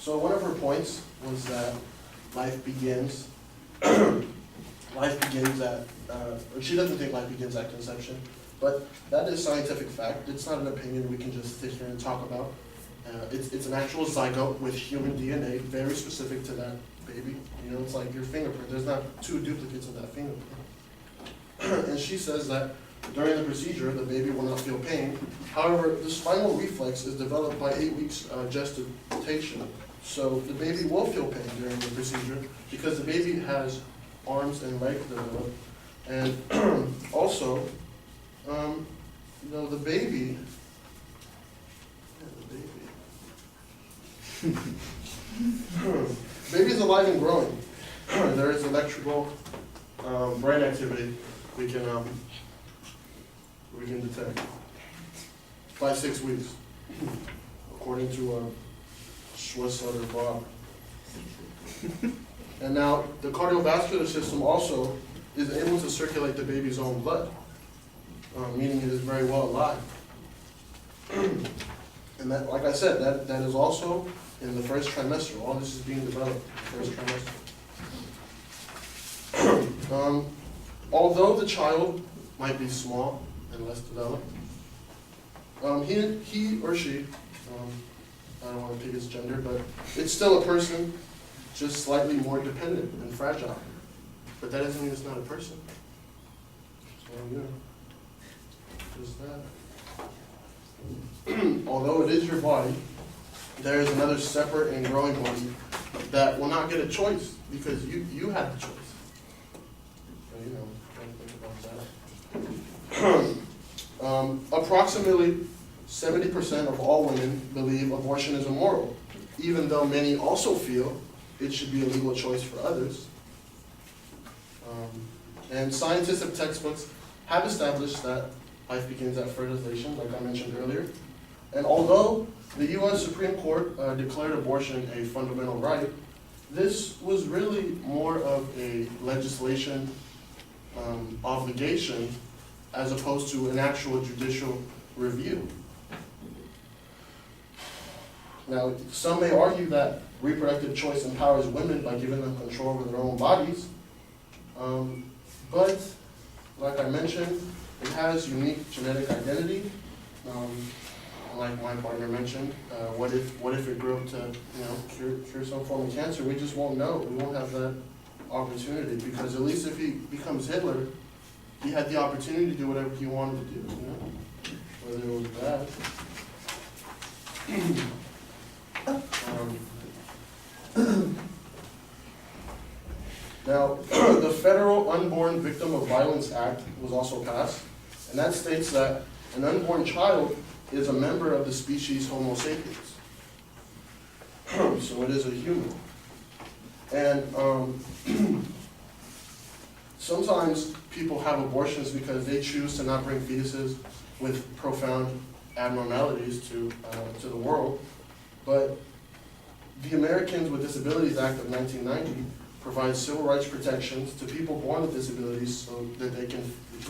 So one of her points was that life begins, life begins at, or she doesn't think life begins at conception, but that is scientific fact. It's not an opinion we can just sit here and talk about. It's an actual zygote with human DNA, very specific to that baby. You know, it's like your fingerprint. There's not two duplicates of that fingerprint. And she says that during the procedure, the baby will not feel pain. However, the spinal reflex is developed by 8 weeks gestation. So the baby will feel pain during the procedure because the baby has arms and legs developed. And also, you know, the baby, baby is alive and growing. There is electrical brain activity we can detect by 6 weeks, according to Swiss Sutter Bob. And now the cardiovascular system also is able to circulate the baby's own blood, meaning it is very well alive. And that, like I said, that is also in the first trimester. All this is being developed in the first trimester. Although the child might be small and less developed, he or she, I don't want to pick his gender, but it's still a person, just slightly more dependent and fragile. But that doesn't mean it's not a person. So, you know, just that. Although it is your body, there is another separate and growing body that will not get a choice because you have the choice. So, you know, try to think about that. Approximately 70% of all women believe abortion is immoral, even though many also feel it should be a legal choice for others. And scientific textbooks have established that life begins at fertilization, like I mentioned earlier. And although the U.S. Supreme Court declared abortion a fundamental right, this was really more of a legislation obligation as opposed to an actual judicial review. Now, some may argue that reproductive choice empowers women by giving them control over their own bodies, but like I mentioned, it has unique genetic identity. Like my partner mentioned, what if it grew up to cure some form of cancer? We just won't know. We won't have that opportunity because at least if he becomes Hitler, he had the opportunity to do whatever he wanted to do. Whether it was bad. Now, the Federal Unborn Victim of Violence Act was also passed, and that states that an unborn child is a member of the species Homo sapiens. So it is a human. And sometimes people have abortions because they choose to not bring fetuses with profound abnormalities to the world. But the Americans with Disabilities Act of 1990 provides civil rights protections to people born with disabilities so that they can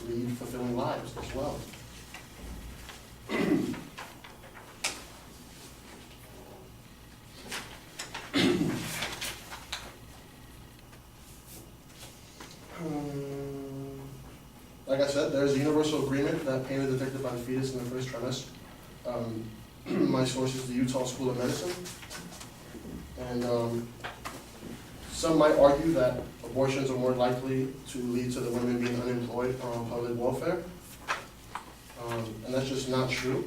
lead fulfilling lives as well. Like I said, there's a universal agreement that pain is detected by the fetus in the first trimester. My source is the Utah School of Medicine. And some might argue that abortions are more likely to lead to the women being unemployed on public welfare. And that's just not true.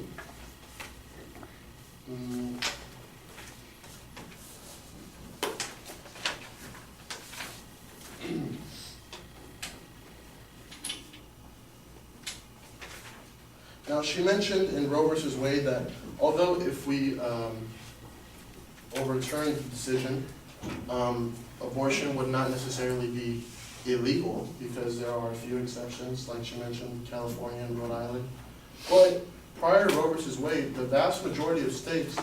Now, she mentioned in Roe versus Wade that although if we overturn the decision, abortion would not necessarily be illegal because there are a few exceptions, like she mentioned, California and Rhode Island. But prior to Roe versus Wade, the vast majority of states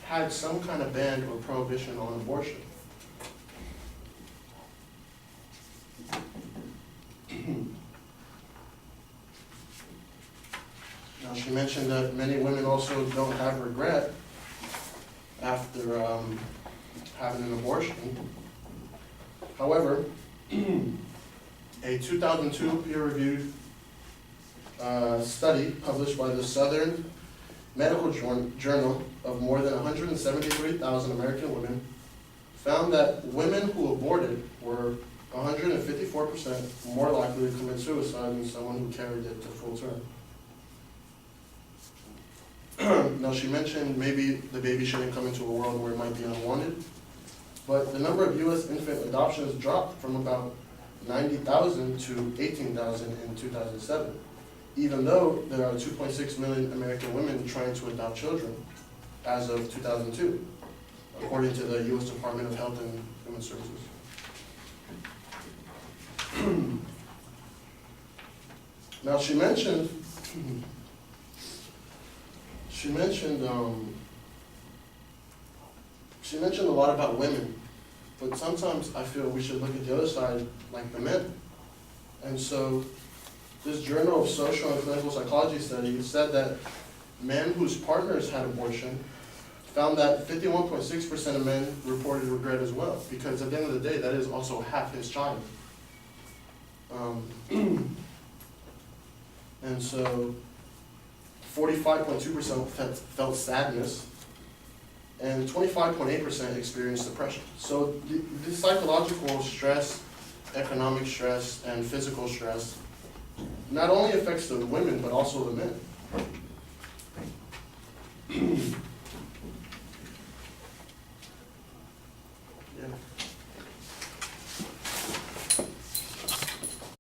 had some kind of ban or prohibition on abortion. Now, she mentioned that many women also don't have regret after having an abortion. However, a 2002 peer-reviewed study published by the Southern Medical Journal of more than 173,000 American women found that women who aborted were 154% more likely to commit suicide than someone who carried it to full term. Now, she mentioned maybe the baby shouldn't come into a world where it might be unwanted, but the number of U.S. infant adoptions dropped from about 90,000 to 18,000 in 2007, even though there are 2.6 million American women trying to adopt children as of 2002, according to the U.S. Department of Health and Human Services. Now, she mentioned a lot about women, but sometimes I feel we should look at the other side, like the men. And so, this Journal of Social and Clinical Psychology study said that men whose partners had abortion found that 51.6% of men reported regret as well, because at the end of the day, that is also half his child. And so 45.2% felt sadness, and 25.8% experienced depression. So the psychological stress, economic stress, and physical stress not only affects the women, but also the men.